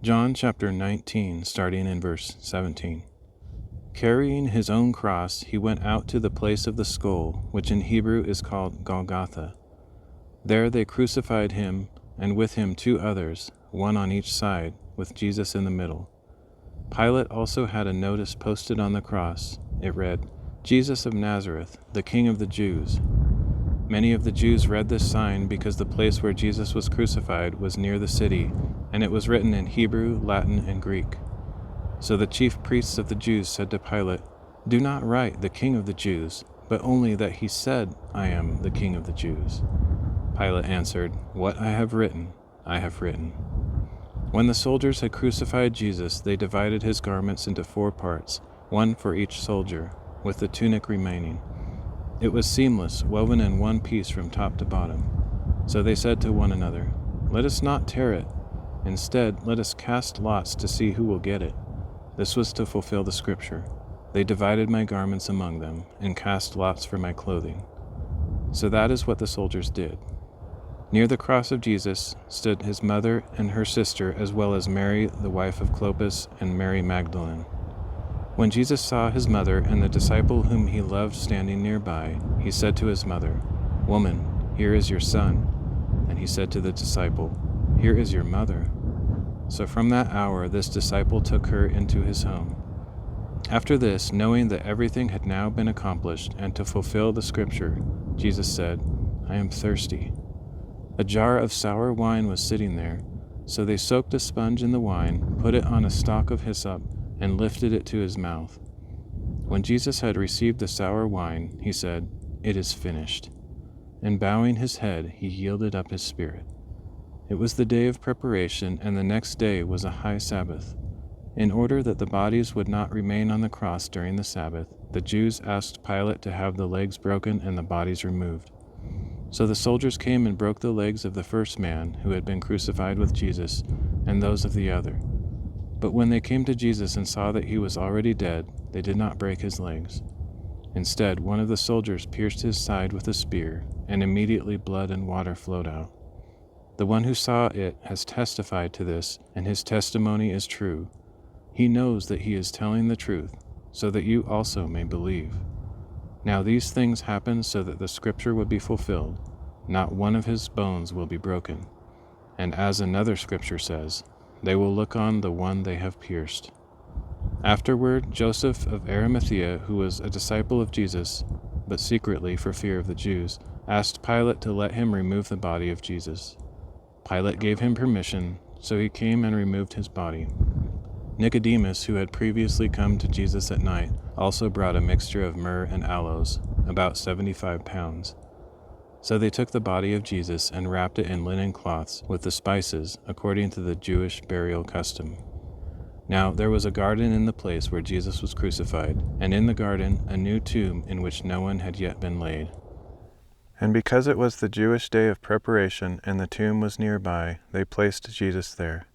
John chapter 19, starting in verse 17. Carrying his own cross, he went out to the place of the skull, which in Hebrew is called Golgotha. There they crucified him, and with him 2 others, one on each side, with Jesus in the middle. Pilate also had a notice posted on the cross. It read, "Jesus of Nazareth, the King of the Jews." Many of the Jews read this sign because the place where Jesus was crucified was near the city, and it was written in Hebrew, Latin, and Greek. So the chief priests of the Jews said to Pilate, "Do not write the King of the Jews, but only that he said, 'I am the King of the Jews.'" Pilate answered, "What I have written, I have written." When the soldiers had crucified Jesus, they divided his garments into 4 parts, one for each soldier, with the tunic remaining. It was seamless, woven in one piece from top to bottom. So they said to one another, "Let us not tear it. Instead, let us cast lots to see who will get it." This was to fulfill the scripture, "They divided my garments among them, and cast lots for my clothing." So that is what the soldiers did. Near the cross of Jesus stood his mother and her sister, as well as Mary, the wife of Clopas, and Mary Magdalene. When Jesus saw his mother and the disciple whom he loved standing nearby, he said to his mother, "Woman, here is your son." And he said to the disciple, "Here is your mother." So from that hour this disciple took her into his home. After this, knowing that everything had now been accomplished, and to fulfill the scripture, Jesus said, "I am thirsty." A jar of sour wine was sitting there, so they soaked a sponge in the wine, put it on a stalk of hyssop, and lifted it to his mouth. When Jesus had received the sour wine, he said, "It is finished." And bowing his head, he yielded up his spirit. It was the day of preparation, and the next day was a high Sabbath. In order that the bodies would not remain on the cross during the Sabbath, the Jews asked Pilate to have the legs broken and the bodies removed. So the soldiers came and broke the legs of the first man who had been crucified with Jesus, and those of the other. But when they came to Jesus and saw that he was already dead, they did not break his legs. Instead, one of the soldiers pierced his side with a spear, and immediately blood and water flowed out. The one who saw it has testified to this, and his testimony is true. He knows that he is telling the truth, so that you also may believe. Now these things happened so that the scripture would be fulfilled, "Not one of his bones will be broken." And as another scripture says, "They will look on the one they have pierced." Afterward, Joseph of Arimathea, who was a disciple of Jesus, but secretly for fear of the Jews, asked Pilate to let him remove the body of Jesus. Pilate gave him permission, so he came and removed his body. Nicodemus, who had previously come to Jesus at night, also brought a mixture of myrrh and aloes, about 75 pounds. So they took the body of Jesus and wrapped it in linen cloths with the spices, according to the Jewish burial custom. Now there was a garden in the place where Jesus was crucified, and in the garden a new tomb in which no one had yet been laid. And because it was the Jewish day of preparation and the tomb was nearby, they placed Jesus there.